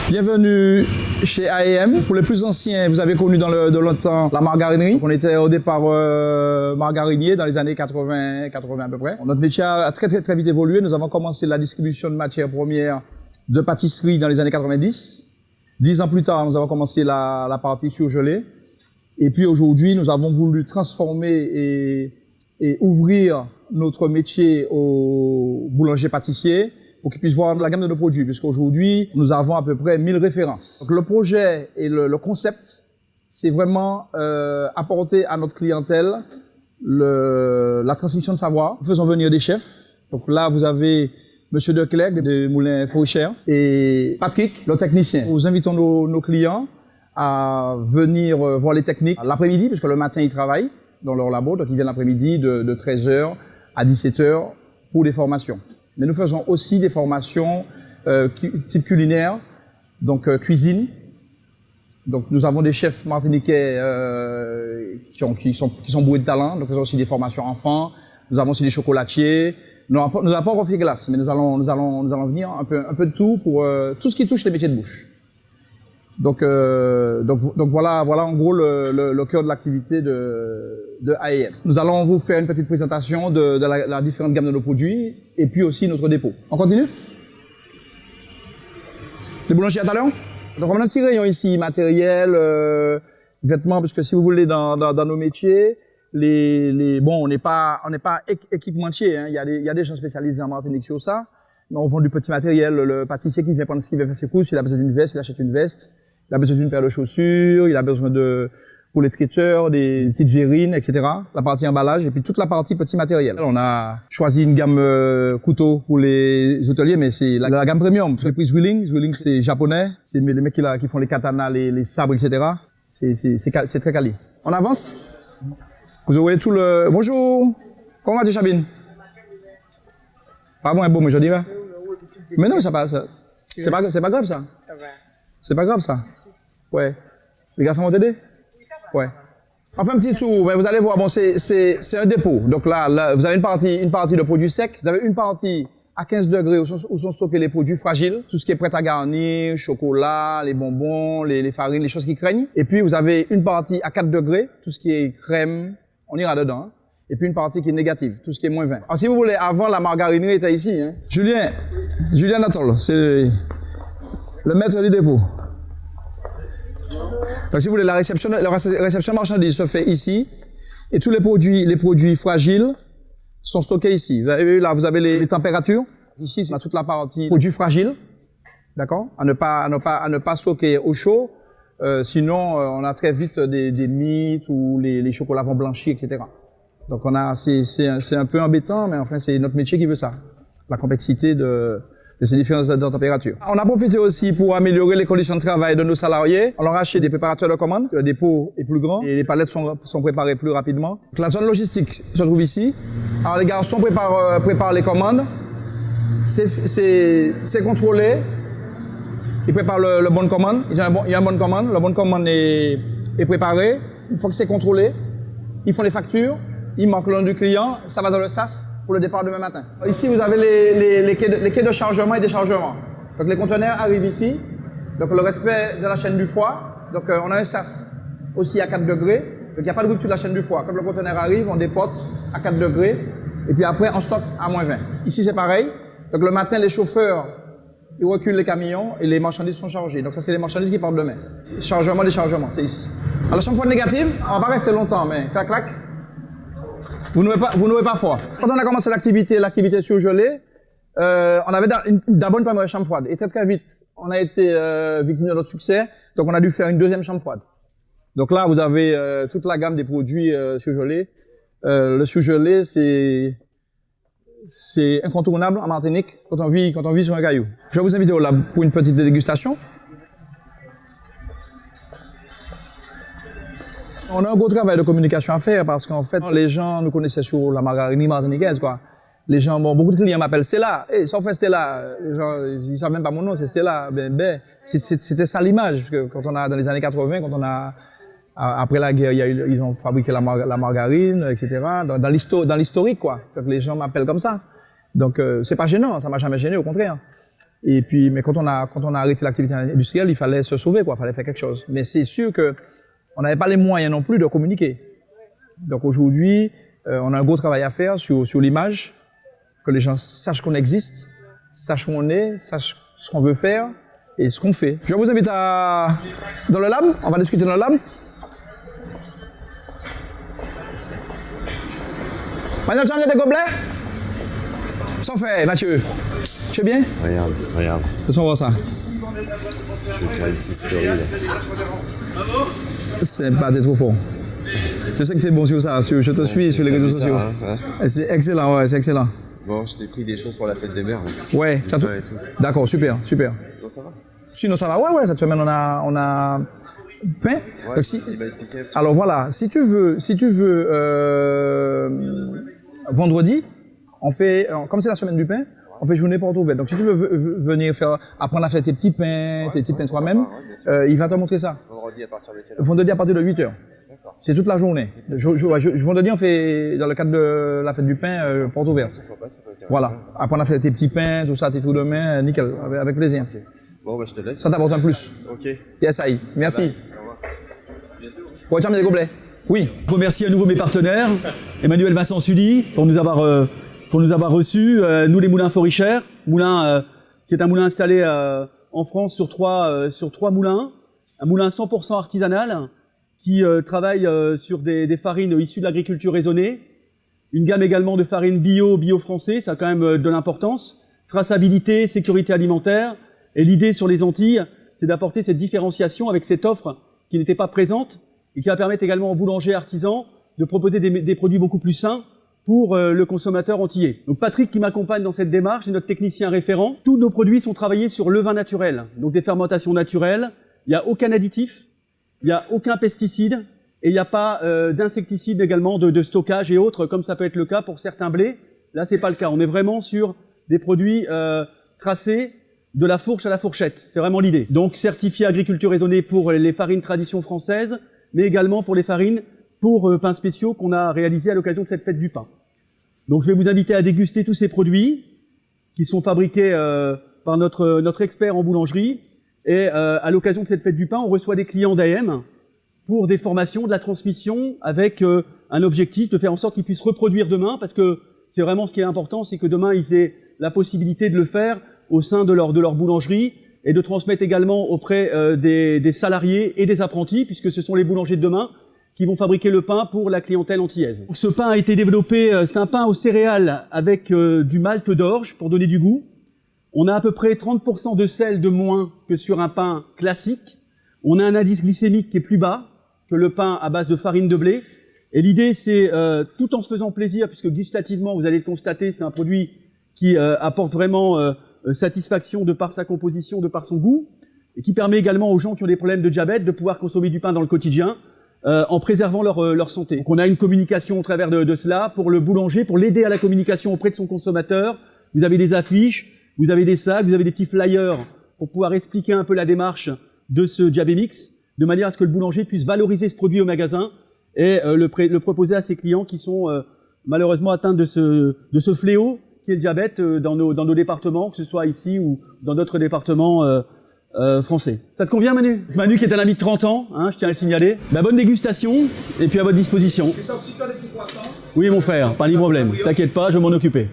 Bienvenue chez AEM. Pour les plus anciens, vous avez connu dans le temps la margarinerie. Donc on était au départ margarinier dans les années 80 à peu près. Notre métier a très vite évolué. Nous avons commencé la distribution de matières premières de pâtisserie dans les années 90. 10 ans plus tard, nous avons commencé la partie surgelée. Et puis aujourd'hui, nous avons voulu transformer et ouvrir notre métier aux boulangers-pâtissiers pour qu'ils puissent voir la gamme de nos produits, puisqu'aujourd'hui, nous avons à peu près 1000 références. Donc, le projet et le concept, c'est vraiment apporter à notre clientèle la transmission de savoir. Nous faisons venir des chefs. Donc là, vous avez Monsieur Declercq de Moulin Fauchère et Patrick, le technicien. Nous invitons nos clients à venir voir les techniques l'après-midi, puisque le matin, ils travaillent dans leur labo. Donc, ils viennent l'après-midi de 13h à 17h pour des formations. Mais nous faisons aussi des formations type culinaire, donc cuisine. Donc nous avons des chefs martiniquais qui sont bourrés de talent. Donc nous faisons aussi des formations enfants. Nous avons aussi des chocolatiers. Nous n'avons pas encore fait glace, mais nous allons venir un peu de tout pour tout ce qui touche les métiers de bouche. Donc voilà en gros le cœur de l'activité de AEM. Nous allons vous faire une petite présentation de la différente gamme de nos produits et puis aussi notre dépôt. On continue? Les boulangers à talent? Donc on a un petit rayon ici, matériel, vêtements, parce que si vous voulez dans nos métiers, bon, on n'est pas équipementier, hein. Il y a des gens spécialisés en Martinique sur ça, mais on vend du petit matériel. Le pâtissier qui vient prendre ce qu'il veut faire ses courses, il a besoin d'une veste, il achète une veste. Il a besoin d'une paire de chaussures, il a besoin pour les traiteurs, des petites verrines, etc. La partie emballage et puis toute la partie petit matériel. On a choisi une gamme couteau pour les hôteliers, mais c'est la gamme premium. J'ai pris Zwilling. Zwilling, c'est japonais. C'est les mecs qui font les katanas, les sabres, etc. C'est très quali. On avance. Vous aurez tout le... Bonjour. Comment vas-tu, Chabine? Pas bon, bon aujourd'hui, hein? Mais non, c'est pas grave, ça. C'est pas grave, ça. Ouais. Les garçons vont t'aider? Ouais. Enfin, un petit tour, vous allez voir, bon, c'est un dépôt. Donc là, vous avez une partie de produits secs. Vous avez une partie à 15 degrés où sont stockés les produits fragiles. Tout ce qui est prêt à garnir, chocolat, les bonbons, les farines, les choses qui craignent. Et puis, vous avez une partie à 4 degrés, tout ce qui est crème, on ira dedans. Hein. Et puis une partie qui est négative, tout ce qui est moins 20. Alors, si vous voulez, avant, la margarinerie était ici, hein. Julien Natol, c'est le maître du dépôt. Donc, si vous voulez, la réception marchandise se fait ici, et tous les produits fragiles sont stockés ici. Vous avez vu, là, vous avez les températures. Ici, c'est toute la partie produits fragiles. D'accord? À ne pas stocker au chaud. Sinon, on a très vite des mythes ou les chocolats vont blanchir, etc. Donc, c'est un peu embêtant, mais enfin, c'est notre métier qui veut ça. La complexité de ces différences de température. On a profité aussi pour améliorer les conditions de travail de nos salariés. On leur a acheté des préparateurs de commandes. Le dépôt est plus grand et les palettes sont préparées plus rapidement. Donc, la zone logistique se trouve ici. Alors, les garçons préparent les commandes. C'est contrôlé. Ils préparent le bon de commande. Il y a un bon de commande. Le bon de commande est préparé. Une fois que c'est contrôlé, ils font les factures. Ils marquent le nom du client. Ça va dans le SAS pour le départ demain matin. Ici, vous avez les quais de chargement et déchargement. Donc, les conteneurs arrivent ici. Donc, le respect de la chaîne du froid. Donc, on a un SAS aussi à 4 degrés. Donc, il n'y a pas de rupture de la chaîne du froid. Quand le conteneur arrive, on dépote à 4 degrés. Et puis après, on stocke à moins 20. Ici, c'est pareil. Donc, le matin, les chauffeurs, ils reculent les camions et les marchandises sont chargées. Donc, ça, c'est les marchandises qui partent demain. Chargement, déchargement, c'est ici. Alors, chaque fois négative, on va pas rester longtemps, mais clac, clac. Vous n'ouvrez pas froid. Quand on a commencé l'activité surgelée, on avait d'abord une première chambre froide. Et très vite, on a été victime de notre succès. Donc, on a dû faire une deuxième chambre froide. Donc là, vous avez toute la gamme des produits surgelés. Le surgelé, c'est incontournable en Martinique quand on vit sur un caillou. Je vais vous inviter au lab pour une petite dégustation. On a un gros travail de communication à faire parce qu'en fait, les gens nous connaissaient sur la margarinerie martiniquaise, quoi. Les gens, bon, beaucoup de clients m'appellent Stella. Hey, ça fait Stella. Les gens, ils savent même pas mon nom, c'est Stella. C'était ça l'image. Quand on a, dans les années 80, Après la guerre, ils ont fabriqué la margarine, etc. Dans l'historique, quoi. Donc les gens m'appellent comme ça. Donc c'est pas gênant, ça m'a jamais gêné, au contraire. Et puis, mais quand on a arrêté l'activité industrielle, il fallait se sauver, quoi. Il fallait faire quelque chose. Mais c'est sûr que on n'avait pas les moyens non plus de communiquer. Donc aujourd'hui, on a un gros travail à faire sur l'image, que les gens sachent qu'on existe, sachent où on est, sachent ce qu'on veut faire et ce qu'on fait. Je vous invite dans le lab. On va discuter dans le lab. Maintenant, tu as des gobelets? Sans fait, Mathieu. Tu es bien? Regarde. Laisse-moi voir ça. Je vais faire une petite story là. C'est pas, t'es trop fort. Je sais que c'est bon sur ça, je te suis sur les réseaux sociaux. Ouais. C'est excellent, ouais, c'est excellent. Bon, je t'ai pris des choses pour la fête des mères. Ouais, tu as tout. D'accord, super. Non, ça va? Sinon, ça va, ouais, cette semaine, on a pain. Ouais, donc, alors voilà, si tu veux, vendredi, on fait, comme c'est la semaine du pain, on fait journée porte ouverte. Donc si tu veux venir apprendre à faire tes petits pains, toi-même, il va te montrer ça. Vendredi à partir de quelle heure? Vendredi à partir de 8h. C'est toute la journée. Vendredi, on fait, dans le cadre de la fête du pain, porte ouverte. Voilà. Apprendre à faire tes petits pains, tout ça, tes tours de main, nickel, avec plaisir. Okay. Bon, bah, je te laisse. Ça t'apporte un plus. Ok. Yes, aïe. Merci. Ouais, tu as mis des gobelets? Oui. Je remercie à nouveau mes partenaires, Emmanuel Vincent Sully, pour nous avoir reçus, nous les moulins Forichère, moulin qui est un moulin installé en France sur trois moulins, un moulin 100% artisanal qui travaille sur des farines issues de l'agriculture raisonnée, une gamme également de farines bio français, ça a quand même de l'importance, traçabilité, sécurité alimentaire, et l'idée sur les Antilles, c'est d'apporter cette différenciation avec cette offre qui n'était pas présente et qui va permettre également aux boulangers artisans de proposer des produits beaucoup plus sains pour le consommateur antillais. Donc Patrick qui m'accompagne dans cette démarche est notre technicien référent. Tous nos produits sont travaillés sur levain naturel, donc des fermentations naturelles. Il n'y a aucun additif, il n'y a aucun pesticide et il n'y a pas d'insecticide également de stockage et autres, comme ça peut être le cas pour certains blés. Là, c'est pas le cas. On est vraiment sur des produits tracés de la fourche à la fourchette. C'est vraiment l'idée. Donc certifié agriculture raisonnée pour les farines tradition française, mais également pour les farines pour pains spéciaux qu'on a réalisés à l'occasion de cette fête du pain. Donc je vais vous inviter à déguster tous ces produits qui sont fabriqués par notre expert en boulangerie. Et à l'occasion de cette fête du pain, on reçoit des clients d'AM pour des formations, de la transmission, avec un objectif de faire en sorte qu'ils puissent reproduire demain, parce que c'est vraiment ce qui est important, c'est que demain ils aient la possibilité de le faire au sein de leur boulangerie et de transmettre également auprès des salariés et des apprentis, puisque ce sont les boulangers de demain qui vont fabriquer le pain pour la clientèle antillaise. Ce pain a été développé, c'est un pain aux céréales avec du malt d'orge pour donner du goût. On a à peu près 30% de sel de moins que sur un pain classique. On a un indice glycémique qui est plus bas que le pain à base de farine de blé. Et l'idée, c'est, tout en se faisant plaisir, puisque gustativement, vous allez le constater, c'est un produit qui apporte vraiment satisfaction de par sa composition, de par son goût, et qui permet également aux gens qui ont des problèmes de diabète de pouvoir consommer du pain dans le quotidien, en préservant leur santé. Donc on a une communication au travers de cela pour le boulanger, pour l'aider à la communication auprès de son consommateur. Vous avez des affiches, vous avez des sacs, vous avez des petits flyers pour pouvoir expliquer un peu la démarche de ce Diabémix, de manière à ce que le boulanger puisse valoriser ce produit au magasin et le proposer à ses clients qui sont malheureusement atteints de ce fléau qui est le diabète dans nos départements, que ce soit ici ou dans d'autres départements français. Ça te convient, Manu? Manu qui est un ami de 30 ans, hein, je tiens à le signaler. La bonne dégustation, et puis à votre disposition. Si tu as des petits croissants. Oui, mon frère, pas de problème. T'inquiète pas, je vais m'en occuper.